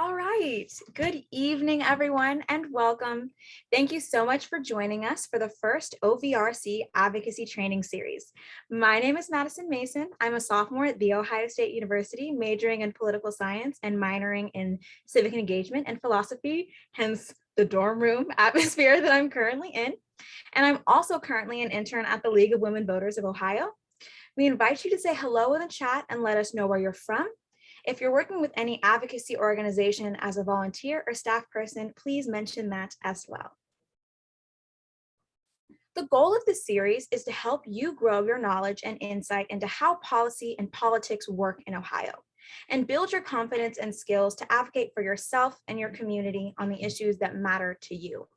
All right. Good evening, everyone, and welcome. Thank you so much for joining us for the first OVRC Advocacy Training Series. My name is Madison Mason. I'm a sophomore at The Ohio State University, majoring in political science and minoring in civic engagement and philosophy, hence the dorm room atmosphere that I'm currently in. And I'm also currently an intern at the League of Women Voters of Ohio. We invite you to say hello in the chat and let us know where you're from. If you're working with any advocacy organization as a volunteer or staff person, please mention that as well. The goal of this series is to help you grow your knowledge and insight into how policy and politics work in Ohio, and build your confidence and skills to advocate for yourself and your community on the issues that matter to you.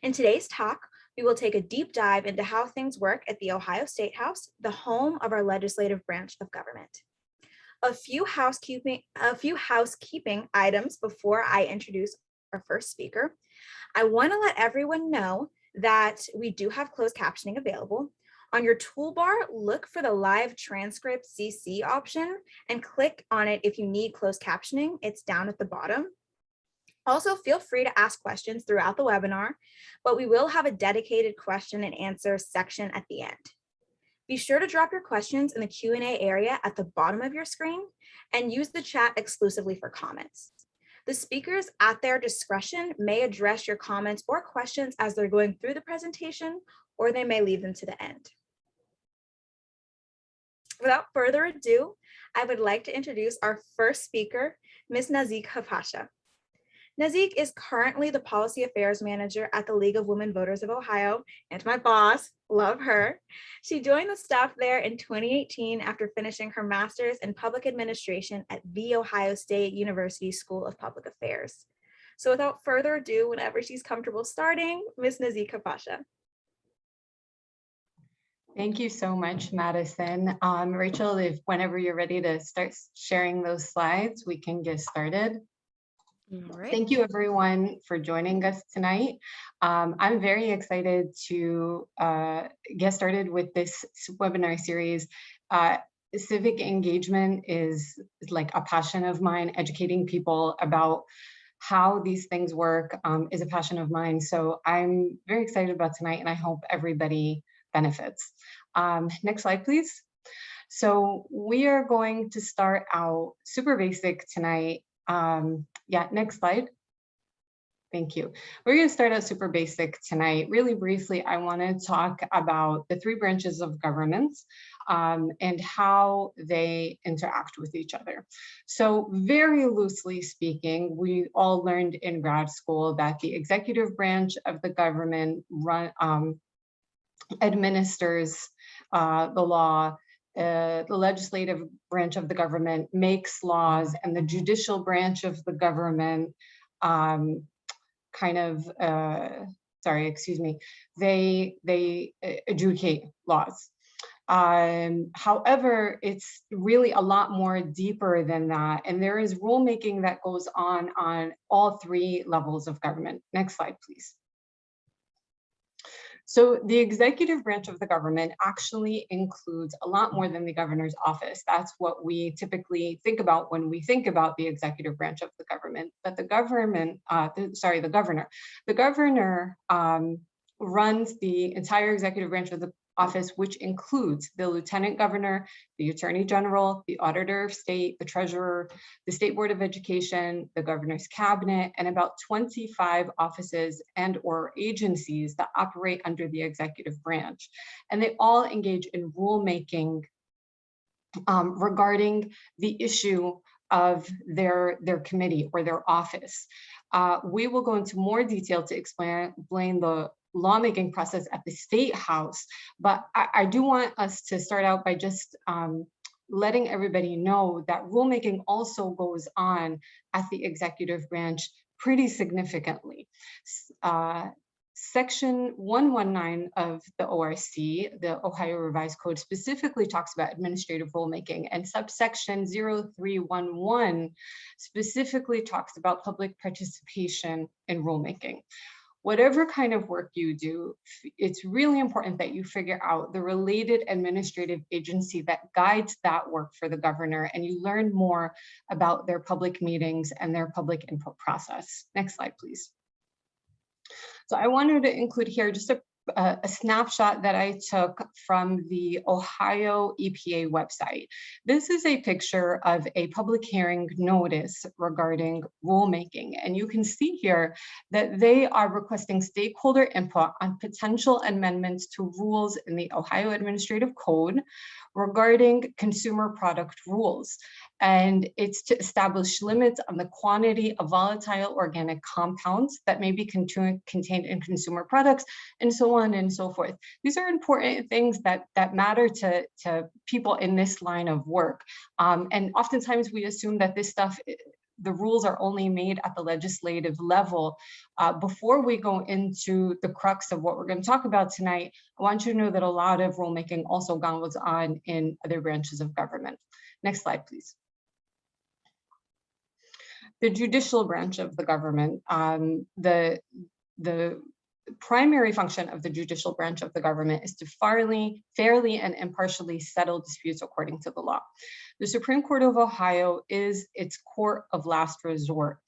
In today's talk, we will take a deep dive into how things work at the Ohio Statehouse, the home of our legislative branch of government. A few housekeeping items before I introduce our first speaker. I want to let everyone know that we do have closed captioning available. On your toolbar, look for the live transcript CC option and click on it if you need closed captioning. It's down at the bottom. Also, feel free to ask questions throughout the webinar, but we will have a dedicated question and answer section at the end. Be sure to drop your questions in the Q&A area at the bottom of your screen and use the chat exclusively for comments. The speakers at their discretion may address your comments or questions as they're going through the presentation, or they may leave them to the end. Without further ado, I would like to introduce our first speaker, Ms. Nazek Hapasha. Nazek is currently the Policy Affairs Manager at the League of Women Voters of Ohio, and my boss, love her. She joined the staff there in 2018 after finishing her master's in public administration at The Ohio State University School of Public Affairs. So without further ado, whenever she's comfortable starting, Ms. Nazek Hapasha. Thank you so much, Madison. Rachel, whenever you're ready to start sharing those slides, we can get started. Right. Thank you, everyone, for joining us tonight. I'm very excited to get started with this webinar series. Civic engagement is like a passion of mine. Educating people about how these things work is a passion of mine. So I'm very excited about tonight, and I hope everybody benefits. Next slide, please. So we are going to start out super basic tonight. Yeah, next slide. Thank you. We're going to start out super basic tonight. Really briefly, I want to talk about the three branches of government and how they interact with each other. So very loosely speaking, we all learned in grad school that the executive branch of the government administers the law. The legislative branch of the government makes laws, and the judicial branch of the government they adjudicate laws. However, it's really a lot more deeper than that, and there is rulemaking that goes on all three levels of government. Next slide, please. So the executive branch of the government actually includes a lot more than the governor's office. That's what we typically think about when we think about the executive branch of the government. But the governor runs the entire executive branch of the office, which includes the lieutenant governor, the attorney general, the auditor of state, the treasurer, the state board of education, the governor's cabinet, and about 25 offices and or agencies that operate under the executive branch. And they all engage in rulemaking regarding the issue of their committee or their office. We will go into more detail to explain the lawmaking process at the State House, but I do want us to start out by just letting everybody know that rulemaking also goes on at the executive branch pretty significantly. Section 119 of the ORC, the Ohio Revised Code, specifically talks about administrative rulemaking, and subsection 0311 specifically talks about public participation in rulemaking. whatever kind of work you do, it's really important that you figure out the related administrative agency that guides that work for the governor, and you learn more about their public meetings and their public input process. Next slide, please. So I wanted to include here just a snapshot that I took from the Ohio EPA website. This is a picture of a public hearing notice regarding rulemaking. And you can see here that they are requesting stakeholder input on potential amendments to rules in the Ohio Administrative Code regarding consumer product rules. And it's to establish limits on the quantity of volatile organic compounds that may be contained in consumer products, and so on and so forth. These are important things that matter to people in this line of work. And oftentimes we assume that this stuff, the rules are only made at the legislative level. Before we go into the crux of what we're going to talk about tonight, I want you to know that a lot of rulemaking also goes on in other branches of government. Next slide, please. The judicial branch of the government, the primary function of the judicial branch of the government is to fairly and impartially settle disputes according to the law. The Supreme Court of Ohio is its court of last resort.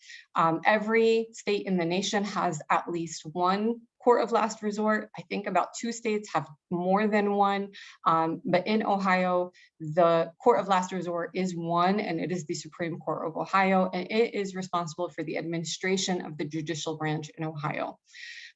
Every state in the nation has at least one court of last resort. I think about 2 states have more than one, but in Ohio, the court of last resort is one, and it is the Supreme Court of Ohio, and it is responsible for the administration of the judicial branch in Ohio.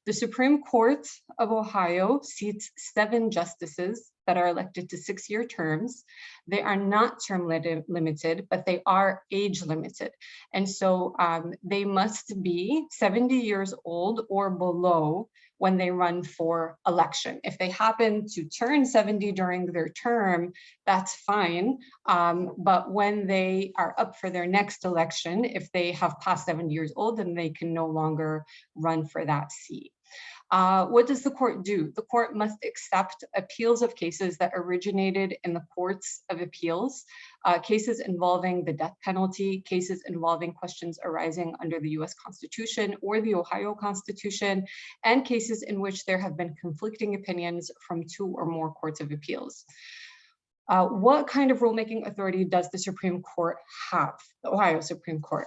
The Supreme Court of Ohio seats 7 justices that are elected to 6-year terms. They are not term limited, but they are age limited. And so they must be 70 years old or below when they run for election. If they happen to turn 70 during their term, that's fine. But when they are up for their next election, if they have passed 70 years old, then they can no longer run for that seat. What does the court do? The court must accept appeals of cases that originated in the courts of appeals, cases involving the death penalty, cases involving questions arising under the US Constitution or the Ohio Constitution, and cases in which there have been conflicting opinions from 2 or more courts of appeals. What kind of rulemaking authority does the Supreme Court have, the Ohio Supreme Court?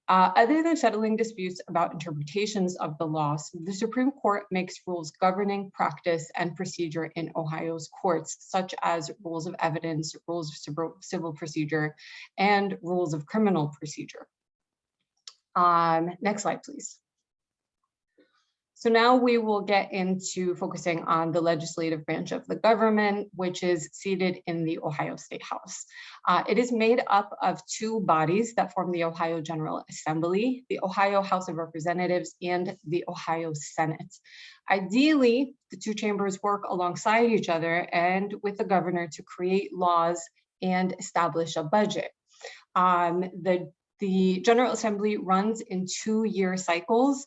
Other than settling disputes about interpretations of the laws, the Supreme Court makes rules governing practice and procedure in Ohio's courts, such as rules of evidence, rules of civil procedure, and rules of criminal procedure. Next slide, please. So now we will get into focusing on the legislative branch of the government, which is seated in the Ohio Statehouse. It is made up of 2 bodies that form the Ohio General Assembly, the Ohio House of Representatives, and the Ohio Senate. Ideally, the 2 chambers work alongside each other and with the governor to create laws and establish a budget. The General Assembly runs in 2-year cycles.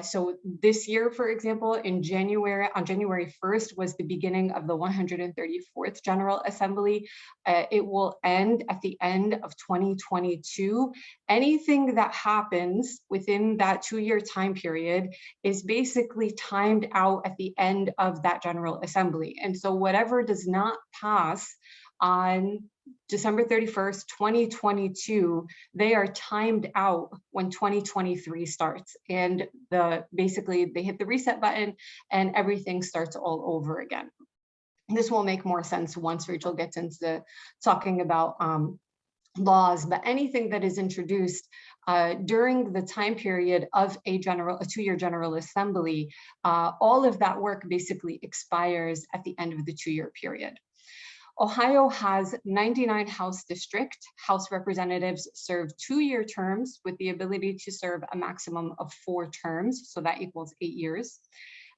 So this year, for example, on January 1st was the beginning of the 134th General Assembly. It will end at the end of 2022. Anything that happens within that 2-year time period is basically timed out at the end of that General Assembly. And so whatever does not pass on December 31st, 2022, they are timed out when 2023 starts. And basically they hit the reset button and everything starts all over again. This will make more sense once Rachel gets into talking about laws, but anything that is introduced during the time period of a 2-year General Assembly, all of that work basically expires at the end of the 2-year period. Ohio has 99 House districts. House representatives serve 2-year terms with the ability to serve a maximum of 4 terms, so that equals 8 years.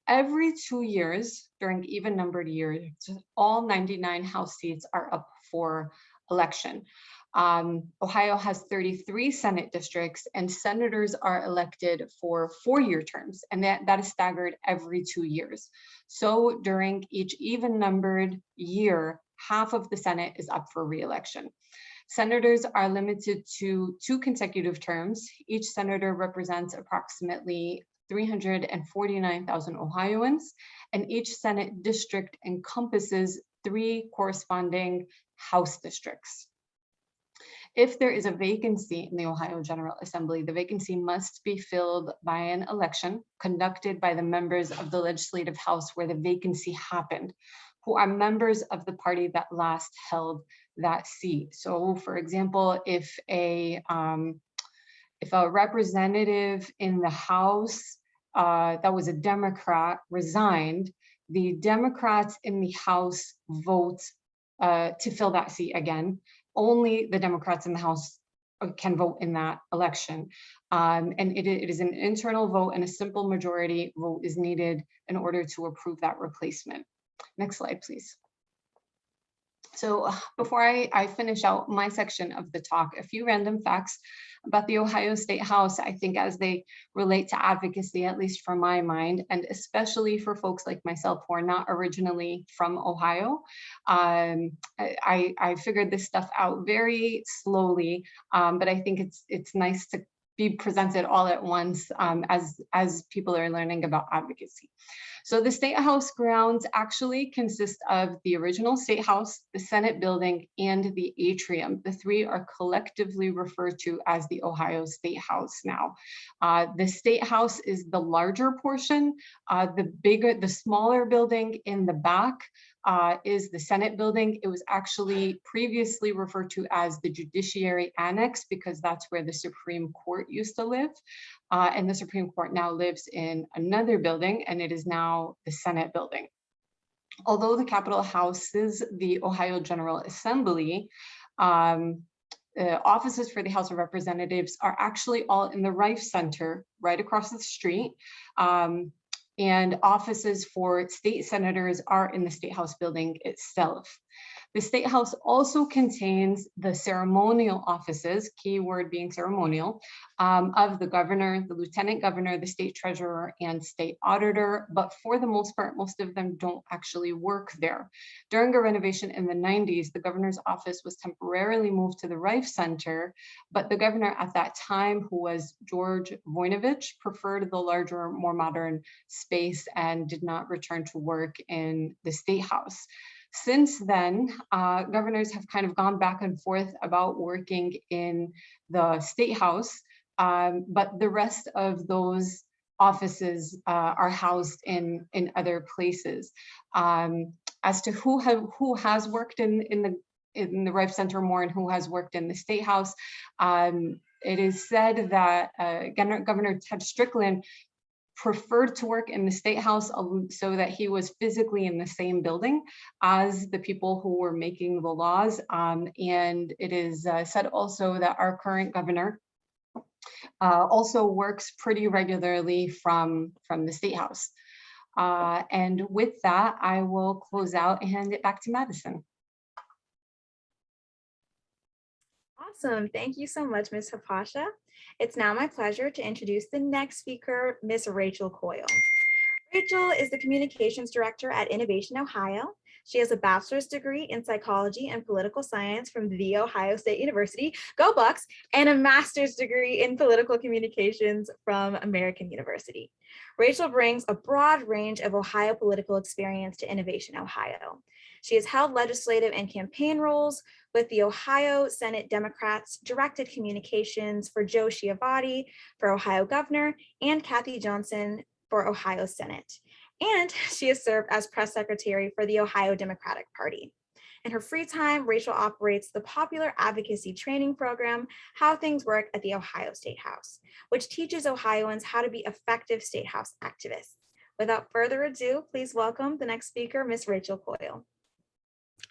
Every 2 years, during even-numbered years, all 99 House seats are up for election. Ohio has 33 Senate districts, and senators are elected for 4-year terms, and that is staggered every 2 years. So during each even-numbered year, half of the Senate is up for re-election. Senators are limited to 2 consecutive terms. Each senator represents approximately 349,000 Ohioans, and each Senate district encompasses 3 corresponding House districts. If there is a vacancy in the Ohio General Assembly, the vacancy must be filled by an election conducted by the members of the legislative house where the vacancy happened, who are members of the party that last held that seat. So for example, if a representative in the House that was a Democrat resigned, the Democrats in the House vote to fill that seat again. Only the Democrats in the House can vote in that election. And it is an internal vote, and a simple majority vote is needed in order to approve that replacement. Next slide, please. So before I finish out my section of the talk, a few random facts about the Ohio Statehouse, I think as they relate to advocacy, at least from my mind, and especially for folks like myself who are not originally from Ohio. I figured this stuff out very slowly, but I think it's nice to be presented all at once as people are learning about advocacy. So the State House grounds actually consist of the original State House, the Senate building, and the atrium. The 3 are collectively referred to as the Ohio State House now. The State House is the larger portion. The smaller building in the back is the Senate building. It was actually previously referred to as the Judiciary Annex because that's where the Supreme Court used to live. And the Supreme Court now lives in another building, and it is now the Senate building. Although the Capitol houses the Ohio General Assembly, offices for the House of Representatives are actually all in the Reif Center, right across the street. And offices for state senators are in the State House building itself. The State House also contains the ceremonial offices, key word being ceremonial, of the governor, the lieutenant governor, the state treasurer, and state auditor. But for the most part, most of them don't actually work there. During a renovation in the 90s, the governor's office was temporarily moved to the Reif Center, but the governor at that time, who was George Voinovich, preferred the larger, more modern space and did not return to work in the State House. Since then, governors have kind of gone back and forth about working in the State House, but the rest of those offices are housed in other places. As to who has worked in the Reif Center more and who has worked in the State House, it is said that Governor Ted Strickland preferred to work in the State House so that he was physically in the same building as the people who were making the laws. And it is said also that our current governor also works pretty regularly from the State House. And with that, I will close out and hand it back to Madison. Awesome. Thank you so much, Ms. Hapasha. It's now my pleasure to introduce the next speaker, Ms. Rachel Coyle. Rachel is the Communications Director at Innovation Ohio. She has a bachelor's degree in psychology and political science from The Ohio State University, go Bucks, and a master's degree in political communications from American University. Rachel brings a broad range of Ohio political experience to Innovation Ohio. She has held legislative and campaign roles with the Ohio Senate Democrats, directed communications for Joe Schiavatti for Ohio Governor, and Kathy Johnson for Ohio Senate. And she has served as press secretary for the Ohio Democratic Party. In her free time, Rachel operates the popular advocacy training program, How Things Work at the Ohio Statehouse, which teaches Ohioans how to be effective Statehouse activists. Without further ado, please welcome the next speaker, Ms. Rachel Coyle.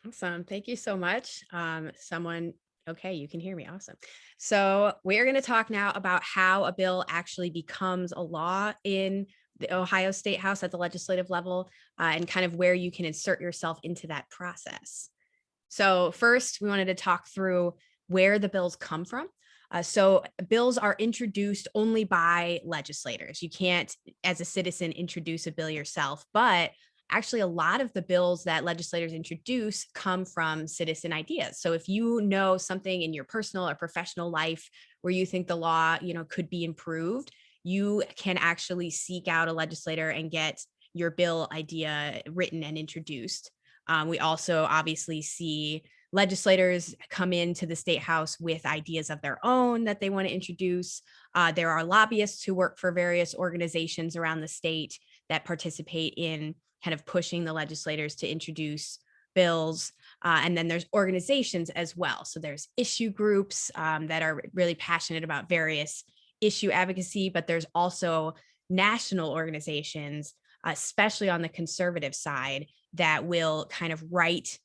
Awesome. Thank you so much. Okay, you can hear me. Awesome. So we're going to talk now about how a bill actually becomes a law in the Ohio Statehouse at the legislative level, and kind of where you can insert yourself into that process. So first, we wanted to talk through where the bills come from. So bills are introduced only by legislators. You can't, as a citizen, introduce a bill yourself, but actually a lot of the bills that legislators introduce come from citizen ideas. So if you know something in your personal or professional life where you think the law, could be improved, you can actually seek out a legislator and get your bill idea written and introduced. We also obviously see legislators come into the State House with ideas of their own that they want to introduce. There are lobbyists who work for various organizations around the state that participate in kind of pushing the legislators to introduce bills. And then there's organizations as well. So there's issue groups that are really passionate about various issue advocacy, but there's also national organizations, especially on the conservative side, that will kind of write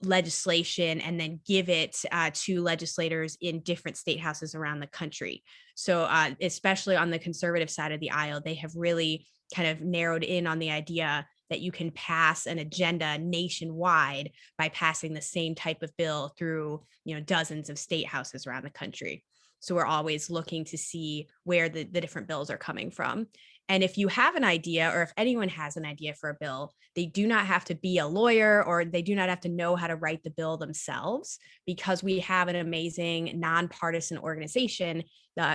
legislation and then give it to legislators in different state houses around the country. So especially on the conservative side of the aisle, they have really kind of narrowed in on the idea that you can pass an agenda nationwide by passing the same type of bill through, dozens of state houses around the country. So we're always looking to see where the different bills are coming from. And if you have an idea, or if anyone has an idea for a bill, they do not have to be a lawyer, or they do not have to know how to write the bill themselves, because we have an amazing nonpartisan organization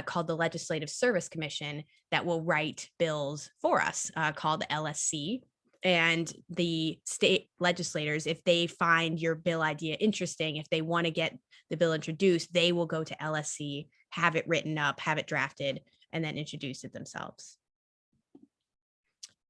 called the Legislative Service Commission that will write bills for us, called the LSC. And the state legislators, if they find your bill idea interesting, if they want to get the bill introduced, they will go to LSC, have it written up, have it drafted, and then introduce it themselves.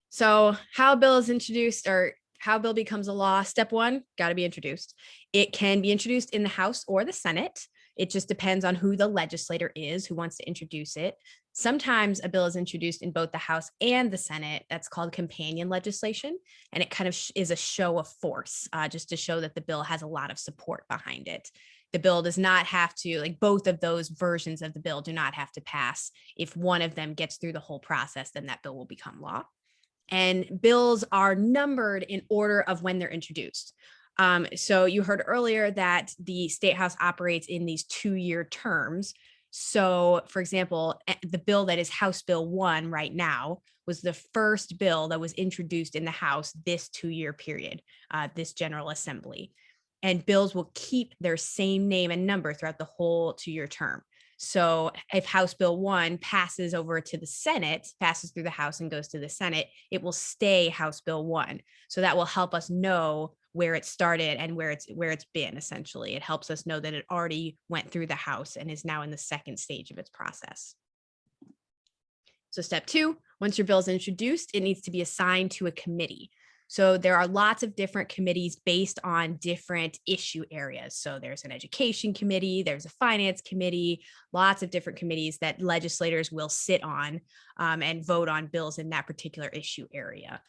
So how a bill is introduced, or how a bill becomes a law. Step one, got to be introduced. It can be introduced in the House or the Senate. It just depends on who the legislator is who wants to introduce it. Sometimes a bill is introduced in both the House and the Senate. That's called companion legislation. And it kind of is a show of force, just to show that the bill has a lot of support behind it. The bill does not have to, like, both of those versions of the bill do not have to pass. If one of them gets through the whole process, then that bill will become law. And bills are numbered in order of when they're introduced. So you heard earlier that the State House operates in these 2-year terms. So, for example, the bill that is House Bill 1 right now was the first bill that was introduced in the House this 2-year period, this General Assembly. And bills will keep their same name and number throughout the whole 2-year term. So if House Bill 1 passes over to the Senate, passes through the House and goes to the Senate, it will stay House Bill 1. So that will help us know where it started and where it's been. Essentially, it helps us know that it already went through the House and is now in the second stage of its process. So step 2, once your bill is introduced, it needs to be assigned to a committee. So there are lots of different committees based on different issue areas. So there's an education committee, there's a finance committee, lots of different committees that legislators will sit on and vote on bills in that particular issue area.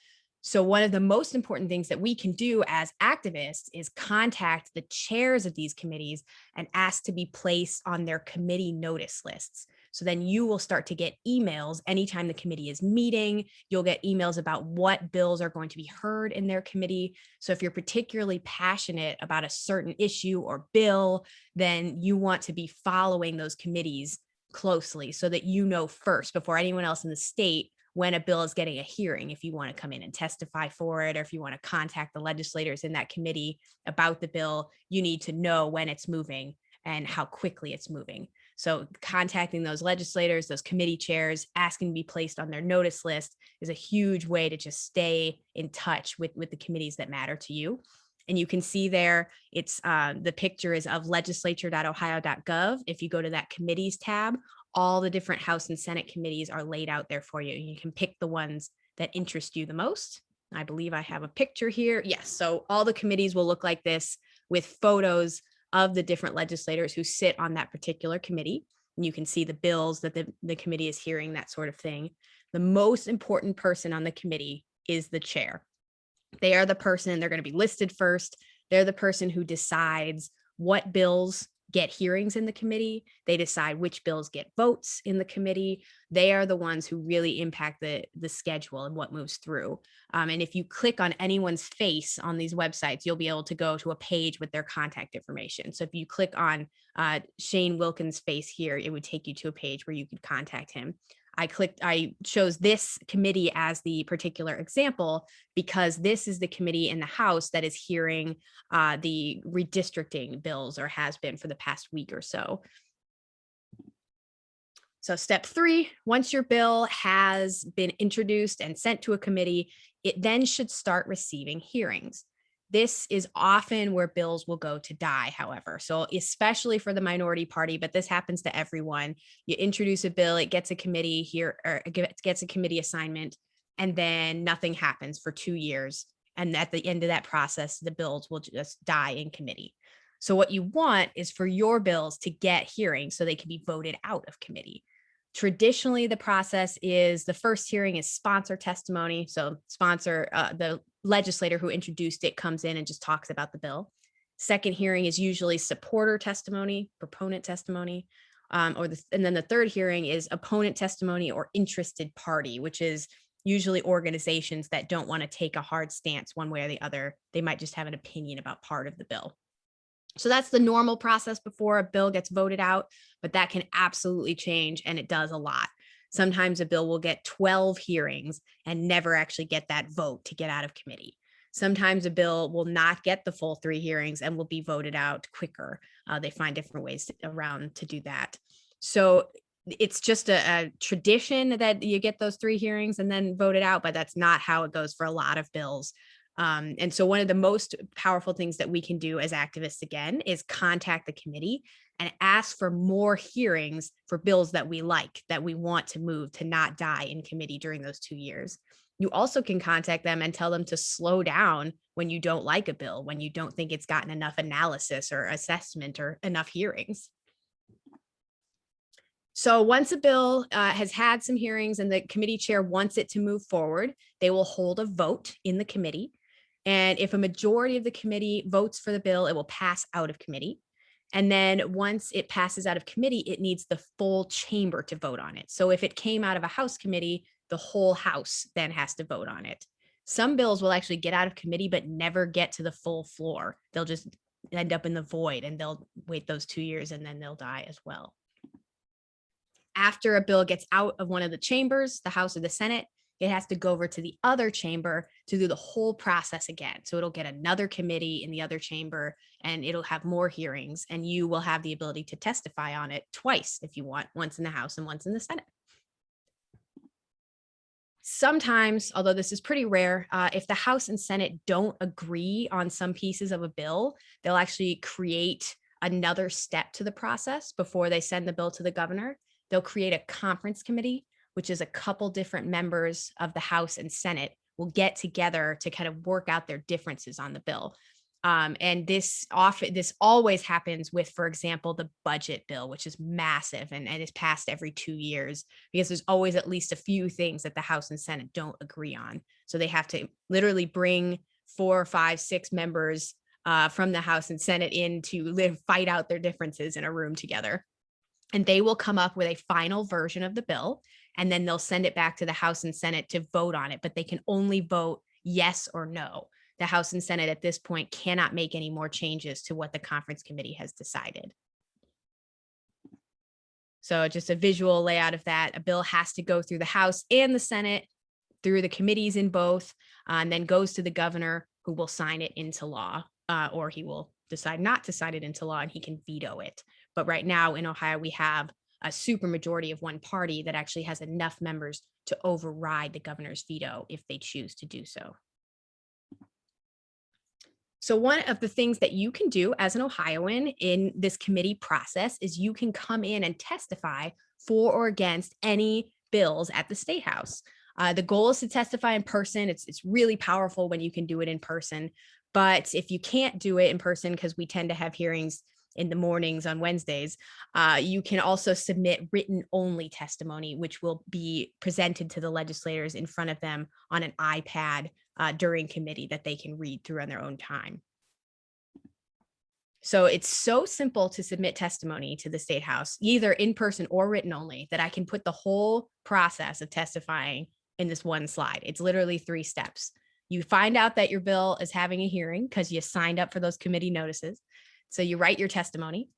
So one of the most important things that we can do as activists is contact the chairs of these committees and ask to be placed on their committee notice lists. So then you will start to get emails anytime the committee is meeting. You'll get emails about what bills are going to be heard in their committee. So if you're particularly passionate about a certain issue or bill, then you want to be following those committees closely so that you know first, before anyone else in the state, when a bill is getting a hearing. If you want to come in and testify for it, or if you want to contact the legislators in that committee about the bill, you need to know when it's moving and how quickly it's moving. So contacting those legislators, those committee chairs, asking to be placed on their notice list is a huge way to just stay in touch with the committees that matter to you. And you can see there, it's the picture is of legislature.ohio.gov. If you go to that committees tab, all the different House and Senate committees are laid out there for you. You can pick the ones that interest you the most. I believe I have a picture here. Yes, so all the committees will look like this with photos of the different legislators who sit on that particular committee. And you can see the bills that the committee is hearing, that sort of thing. The most important person on the committee is the chair. They are the person, they're going to be listed first. They're the person who decides what bills get hearings in the committee. They decide which bills get votes in the committee. They are the ones who really impact the schedule and what moves through. And if you click on anyone's face on these websites, you'll be able to go to a page with their contact information. So if you click on Shane Wilkins' face here, it would take you to a page where you could contact him. I chose this committee as the particular example because this is the committee in the House that is hearing the redistricting bills, or has been for the past week or so. So step 3, once your bill has been introduced and sent to a committee, it then should start receiving hearings. This is often where bills will go to die, however. So especially for the minority party, but this happens to everyone. You introduce a bill, it gets a committee here, or it gets a committee assignment, and then nothing happens for 2 years. And at the end of that process, the bills will just die in committee. So what you want is for your bills to get hearings so they can be voted out of committee. Traditionally, the process is the first hearing is sponsor testimony. So the legislator who introduced it comes in and just talks about the bill. Second hearing is usually supporter testimony, proponent testimony, and then the third hearing is opponent testimony or interested party, which is usually organizations that don't want to take a hard stance one way or the other. They might just have an opinion about part of the bill. So that's the normal process before a bill gets voted out, but that can absolutely change, and it does a lot. Sometimes a bill will get 12 hearings and never actually get that vote to get out of committee. Sometimes a bill will not get the full 3 hearings and will be voted out quicker. They find different ways around to do that. So it's just a tradition that you get those 3 hearings and then vote it out, but that's not how it goes for a lot of bills. And so one of the most powerful things that we can do as activists, again, is contact the committee and ask for more hearings for bills that we like, that we want to move to not die in committee during those 2 years. You also can contact them and tell them to slow down when you don't like a bill, when you don't think it's gotten enough analysis or assessment or enough hearings. So once a bill has had some hearings and the committee chair wants it to move forward, they will hold a vote in the committee. And if a majority of the committee votes for the bill, it will pass out of committee. And then once it passes out of committee, it needs the full chamber to vote on it. So if it came out of a House committee, the whole House then has to vote on it. Some bills will actually get out of committee, but never get to the full floor. They'll just end up in the void, and they'll wait those 2 years and then they'll die as well. After a bill gets out of one of the chambers, the House or the Senate, it has to go over to the other chamber to do the whole process again. So it'll get another committee in the other chamber, and it'll have more hearings, and you will have the ability to testify on it twice if you want, once in the House and once in the Senate. Sometimes, although this is pretty rare, if the House and Senate don't agree on some pieces of a bill, they'll actually create another step to the process before they send the bill to the governor. They'll create a conference committee, which is a couple different members of the House and Senate will get together to kind of work out their differences on the bill. And this always happens with, for example, the budget bill, which is massive and is passed every 2 years, because there's always at least a few things that the House and Senate don't agree on. So they have to literally bring 4, 5, 6 members from the House and Senate in to fight out their differences in a room together. And they will come up with a final version of the bill, and then they'll send it back to the House and Senate to vote on it, but they can only vote yes or no. The House and Senate at this point cannot make any more changes to what the conference committee has decided. So just a visual layout of that. A bill has to go through the House and the Senate, through the committees in both, and then goes to the governor, who will sign it into law, or he will decide not to sign it into law and he can veto it. But right now in Ohio, we have a supermajority of one party that actually has enough members to override the governor's veto if they choose to do so. So one of the things that you can do as an Ohioan in this committee process is you can come in and testify for or against any bills at the State House. The goal is to testify in person. It's really powerful when you can do it in person. But if you can't do it in person, because we tend to have hearings in the mornings on Wednesdays, you can also submit written only testimony, which will be presented to the legislators in front of them on an iPad during committee that they can read through on their own time. So it's so simple to submit testimony to the State House, either in person or written only, that I can put the whole process of testifying in this one slide. It's literally 3 steps. You find out that your bill is having a hearing because you signed up for those committee notices. So you write your testimony,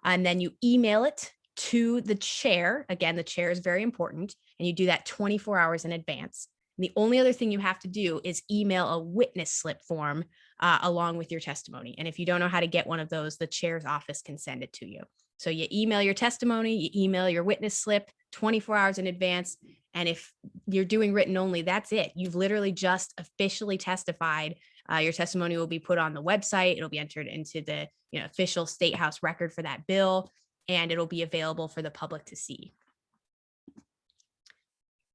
and then you email it to the chair. Again, the chair is very important, and you do that 24 hours in advance. And the only other thing you have to do is email a witness slip form along with your testimony. And if you don't know how to get one of those, the chair's office can send it to you. So you email your testimony, you email your witness slip 24 hours in advance. And if you're doing written only, that's it. You've literally just officially testified. Your testimony will be put on the website. It'll be entered into the official State House record for that bill, and it'll be available for the public to see.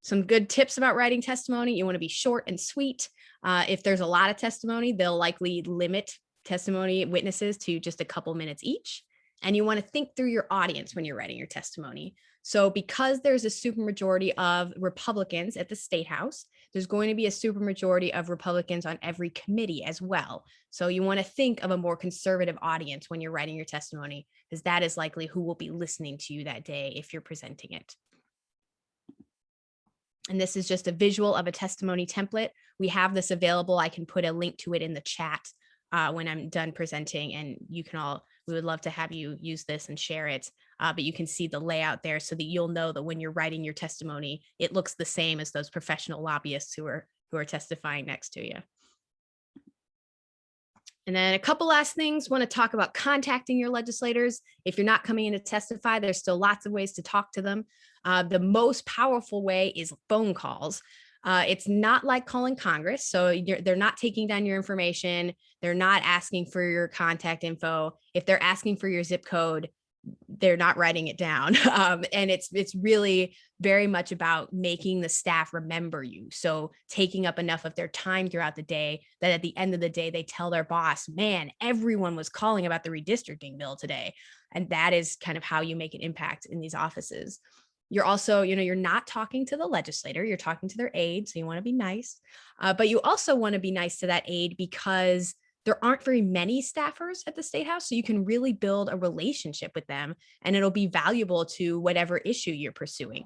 Some good tips about writing testimony. You want to be short and sweet. If there's a lot of testimony, they'll likely limit testimony witnesses to just a couple minutes each. And you want to think through your audience when you're writing your testimony. So because there's a supermajority of Republicans at the State House, there's going to be a supermajority of Republicans on every committee as well. So you want to think of a more conservative audience when you're writing your testimony, because that is likely who will be listening to you that day if you're presenting it. And this is just a visual of a testimony template. We have this available. I can put a link to it in the chat when I'm done presenting, and we would love to have you use this and share it. But you can see the layout there so that you'll know that when you're writing your testimony, it looks the same as those professional lobbyists who are testifying next to you. And then a couple last things. Want to talk about contacting your legislators. If you're not coming in to testify, there's still lots of ways to talk to them. The most powerful way is phone calls. It's not like calling Congress. So they're not taking down your information. They're not asking for your contact info. If they're asking for your zip code, they're not writing it down. And it's really very much about making the staff remember you. So taking up enough of their time throughout the day that at the end of the day, they tell their boss, man, everyone was calling about the redistricting bill today. And that is kind of how you make an impact in these offices. You're also, you're not talking to the legislator, you're talking to their aide. So you want to be nice, but you also want to be nice to that aide because there aren't very many staffers at the State House. So you can really build a relationship with them and it'll be valuable to whatever issue you're pursuing.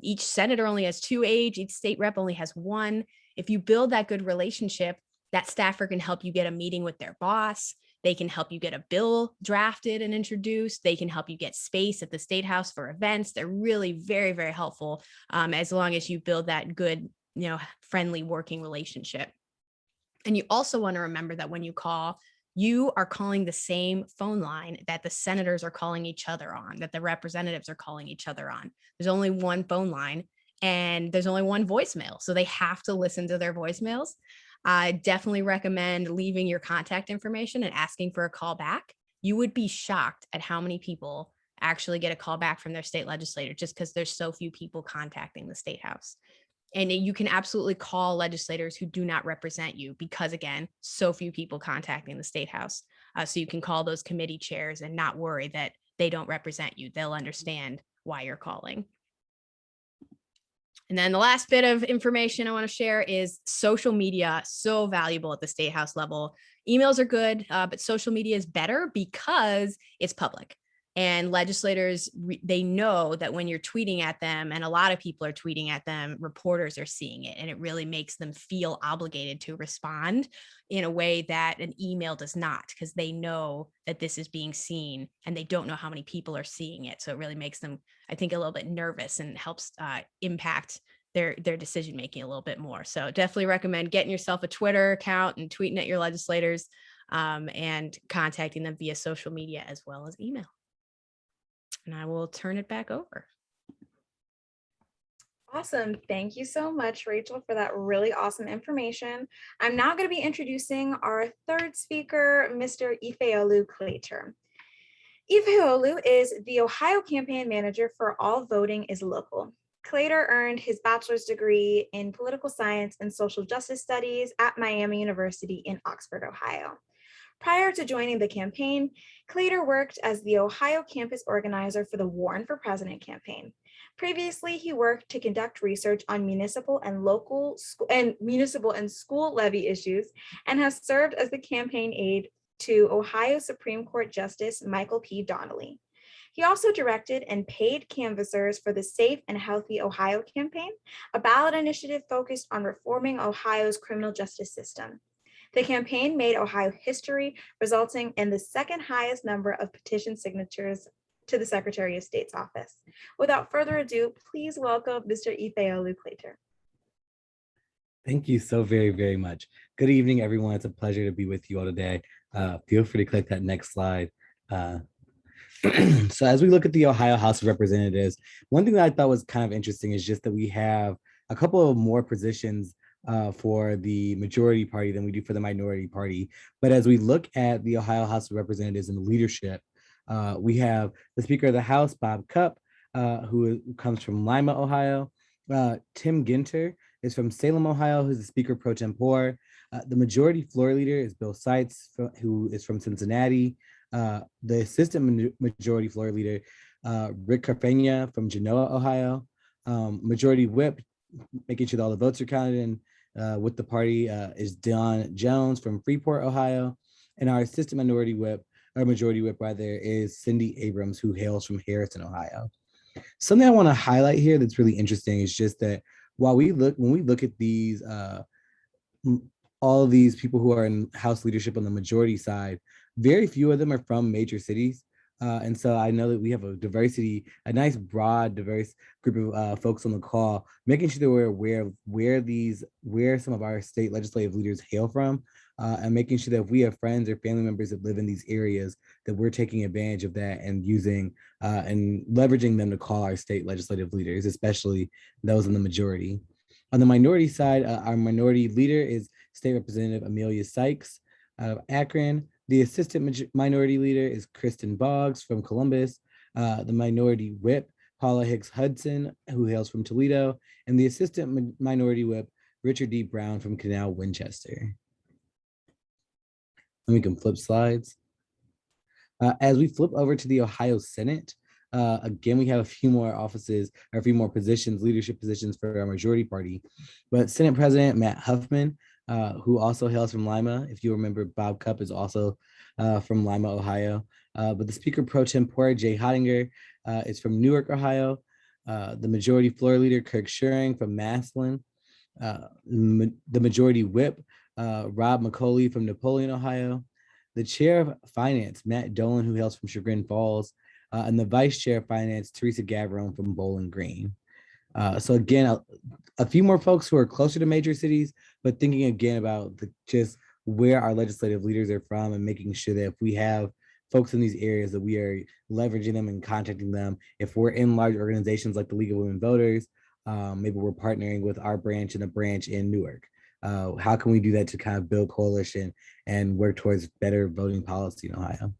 Each senator only has 2 aides, each state rep only has 1. If you build that good relationship, that staffer can help you get a meeting with their boss. They can help you get a bill drafted and introduced. They can help you get space at the State House for events. They're really very, very helpful as long as you build that good, friendly working relationship. And you also want to remember that when you call, you are calling the same phone line that the senators are calling each other on, that the representatives are calling each other on. There's only one phone line and there's only one voicemail. So they have to listen to their voicemails. I definitely recommend leaving your contact information and asking for a call back. You would be shocked at how many people actually get a call back from their state legislator just because there's so few people contacting the State House. And you can absolutely call legislators who do not represent you because, again, so few people contacting the State House. So you can call those committee chairs and not worry that they don't represent you. They'll understand why you're calling. And then the last bit of information I want to share is social media, so valuable at the State House level. Emails are good, but social media is better because it's public. And legislators, they know that when you're tweeting at them, and a lot of people are tweeting at them, reporters are seeing it, and it really makes them feel obligated to respond in a way that an email does not, because they know that this is being seen and they don't know how many people are seeing it. So it really makes them, I think, a little bit nervous and helps impact their decision-making a little bit more. So definitely recommend getting yourself a Twitter account and tweeting at your legislators and contacting them via social media as well as email. And I will turn it back over. Awesome. Thank you so much, Rachel, for that really awesome information. I'm now going to be introducing our third speaker, Mr. Ifeolu Claytor. Ifeolu is the Ohio campaign manager for All Voting is Local. Claytor earned his bachelor's degree in political science and social justice studies at Miami University in Oxford, Ohio. Prior to joining the campaign, Claytor worked as the Ohio campus organizer for the Warren for President campaign. Previously, he worked to conduct research on municipal and school levy issues and has served as the campaign aide to Ohio Supreme Court Justice Michael P. Donnelly. He also directed and paid canvassers for the Safe and Healthy Ohio campaign, a ballot initiative focused on reforming Ohio's criminal justice system. The campaign made Ohio history, resulting in the second highest number of petition signatures to the Secretary of State's office. Without further ado, please welcome Mr. Ifeolu Claytor. Thank you so very, very much. Good evening, everyone. It's a pleasure to be with you all today. Feel free to click that next slide. So as we look at the Ohio House of Representatives, one thing that I thought was kind of interesting is just that we have a couple of more positions for the majority party than we do for the minority party. But as we look at the Ohio House of Representatives and the leadership, we have the Speaker of the House, Bob Cupp, who comes from Lima, Ohio. Tim Ginter is from Salem, Ohio, who's the Speaker pro tempore. The majority floor leader is Bill Seitz, who is from Cincinnati. The assistant majority floor leader, Rick Carfagna from Genoa, Ohio. Majority whip, making sure that all the votes are counted in with the party, is Don Jones from Freeport, Ohio. And our assistant minority whip, or majority whip rather, is Cindy Abrams, who hails from Harrison, Ohio. Something I want to highlight here that's really interesting is just that when we look at these all of these people who are in House leadership on the majority side, very few of them are from major cities. And so I know that we have a nice, broad, diverse group of folks on the call, making sure that we're aware of where some of our state legislative leaders hail from, and making sure that if we have friends or family members that live in these areas, that we're taking advantage of that and using and leveraging them to call our state legislative leaders, especially those in the majority. On the minority side, our minority leader is State Representative Amelia Sykes out of Akron. The assistant minority leader is Kristen Boggs from Columbus. The minority whip, Paula Hicks Hudson, who hails from Toledo. And the assistant minority whip, Richard D. Brown from Canal, Winchester. And we can flip slides. As we flip over to the Ohio Senate, again, we have a few more offices or a few more positions, leadership positions for our majority party. But Senate President Matt Huffman, who also hails from Lima. If you remember, Bob Cupp is also from Lima, Ohio. But the Speaker pro tempore, Jay Hottinger, is from Newark, Ohio. The majority floor leader, Kirk Schuring from Massillon. The majority whip, Rob McCauley from Napoleon, Ohio. The chair of finance, Matt Dolan, who hails from Chagrin Falls. And the vice chair of finance, Teresa Gavrone from Bowling Green. So again, a few more folks who are closer to major cities, but thinking again about just where our legislative leaders are from and making sure that if we have folks in these areas that we are leveraging them and contacting them. If we're in large organizations like the League of Women Voters, maybe we're partnering with our branch and a branch in Newark. How can we do that to kind of build coalition and work towards better voting policy in Ohio?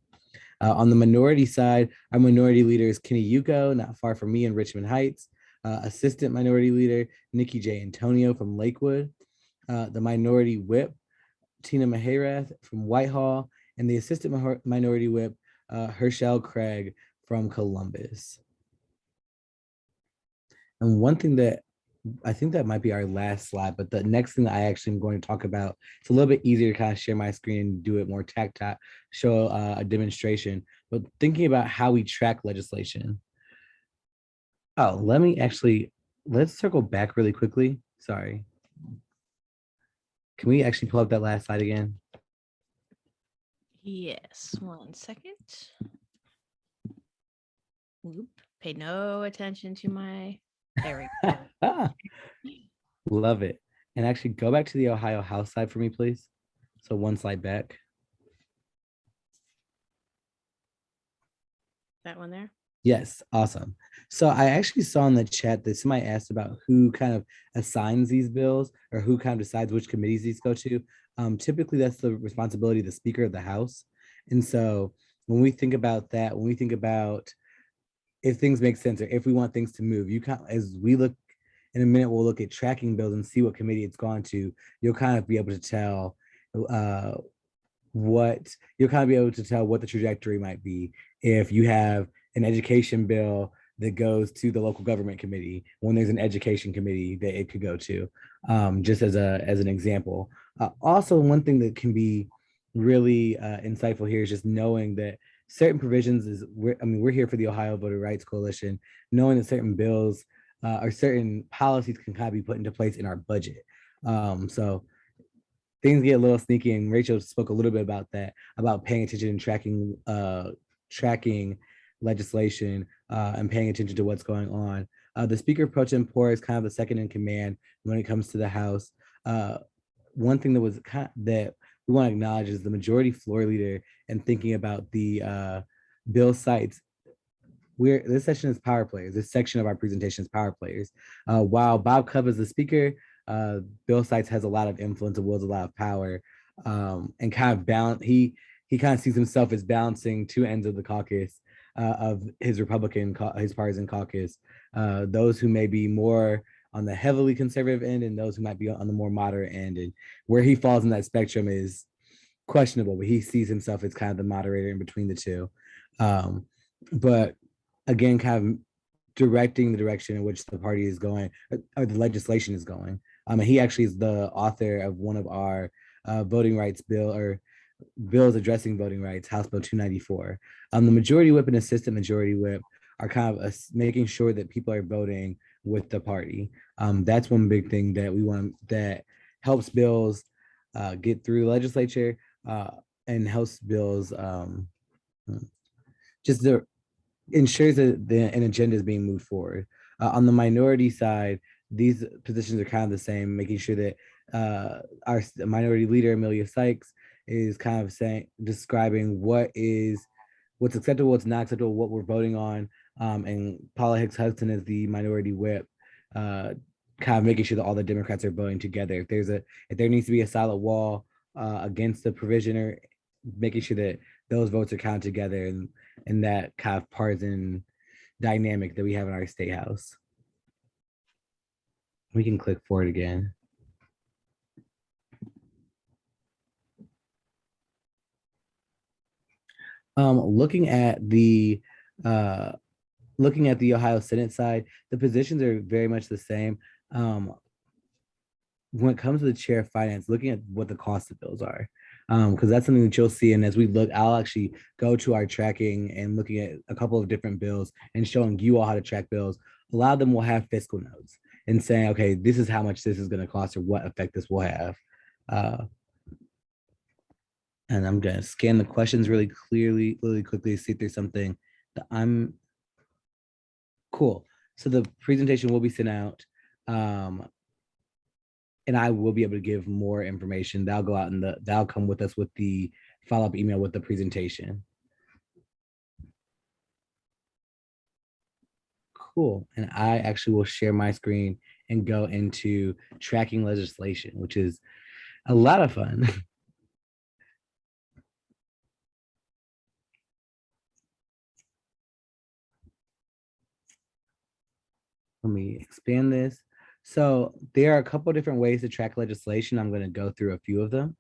On the minority side, our minority leader is Kenny Yuko, not far from me in Richmond Heights. Assistant minority leader, Nikki J. Antonio from Lakewood. The minority whip, Tina Maharath from Whitehall. And the assistant minority whip, Herschel Craig from Columbus. And one thing that I think that might be our last slide, but the next thing that I actually am going to talk about, it's a little bit easier to kind of share my screen and do it more tactile, show a demonstration, but thinking about how we track legislation. Oh, let's circle back really quickly. Sorry. Can we actually pull up that last slide again? Yes, 1 second. Whoop, pay no attention to my, there we go. Love it. And actually go back to the Ohio House side for me, please. So one slide back. That one there? Yes, awesome. So I actually saw in the chat that somebody asked about who kind of assigns these bills or who kind of decides which committees these go to. Typically, that's the responsibility of the Speaker of the House. And so when we think about that, when we think about if things make sense or if we want things to move, you kind of, as we look in a minute, we'll look at tracking bills and see what committee it's gone to. You'll kind of be able to tell what the trajectory might be if you have an education bill that goes to the local government committee when there's an education committee that it could go to, just as an example. Also, one thing that can be really insightful here is just knowing that certain provisions we're here for the Ohio Voter Rights Coalition, knowing that certain bills or certain policies can kind of be put into place in our budget. So things get a little sneaky, and Rachel spoke a little bit about that, about paying attention and tracking legislation and paying attention to what's going on. The Speaker pro tempore is kind of the second in command when it comes to the House. One thing that we want to acknowledge is the majority floor leader and thinking about the Bill Seitz this session is power players. This section of our presentation is power players. While Bob Cub is the speaker, Bill Seitz has a lot of influence and wields a lot of power, and kind of balance. He kind of sees himself as balancing two ends of the caucus of his his partisan caucus. Those who may be more on the heavily conservative end, and those who might be on the more moderate end. And where he falls in that spectrum is questionable, but he sees himself as kind of the moderator in between the two. But again, kind of directing the direction in which the party is going, or the legislation is going. And he actually is the author of one of our voting rights bills addressing voting rights, House Bill 294. The majority whip and assistant majority whip are kind of making sure that people are voting with the party. That's one big thing that we want, that helps bills get through the legislature, and helps bills ensures that an agenda is being moved forward. On the minority side, these positions are kind of the same, making sure that our minority leader, Amelia Sykes, is kind of describing what's acceptable, what's not acceptable, what we're voting on. And Paula Hicks Hudson is the minority whip, kind of making sure that all the Democrats are voting together. If there needs to be a solid wall against the provision, or making sure that those votes are counted together, and that kind of partisan dynamic that we have in our state house. We can click forward again. Looking at the Ohio Senate side, the positions are very much the same. When it comes to the chair of finance, looking at what the cost of bills are, because that's something that you'll see. And as we look, I'll actually go to our tracking and looking at a couple of different bills and showing you all how to track bills. A lot of them will have fiscal notes and saying, okay, this is how much this is going to cost or what effect this will have. And I'm going to scan the questions really quickly to see if there's something that I'm cool. So the presentation will be sent out. And I will be able to give more information. That'll go out and that'll come with us with the follow-up email with the presentation. Cool. And I actually will share my screen and go into tracking legislation, which is a lot of fun. Let me expand this. So there are a couple of different ways to track legislation. I'm going to go through a few of them.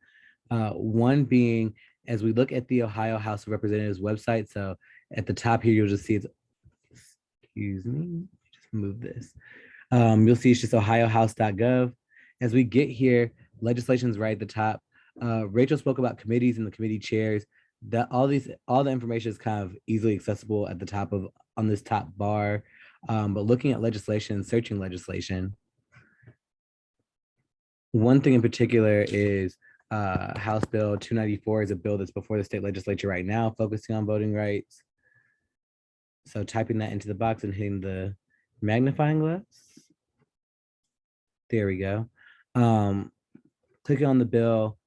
One being, as we look at the Ohio House of Representatives website, so at the top here, you'll just see it's, excuse me, just move this. You'll see it's just ohiohouse.gov. As we get here, legislation's right at the top. Rachel spoke about committees and the committee chairs. All the information is kind of easily accessible at the top on this top bar. But looking at legislation, searching legislation, one thing in particular is House Bill 294 is a bill that's before the state legislature right now, focusing on voting rights. So typing that into the box and hitting the magnifying glass. There we go. Clicking on the bill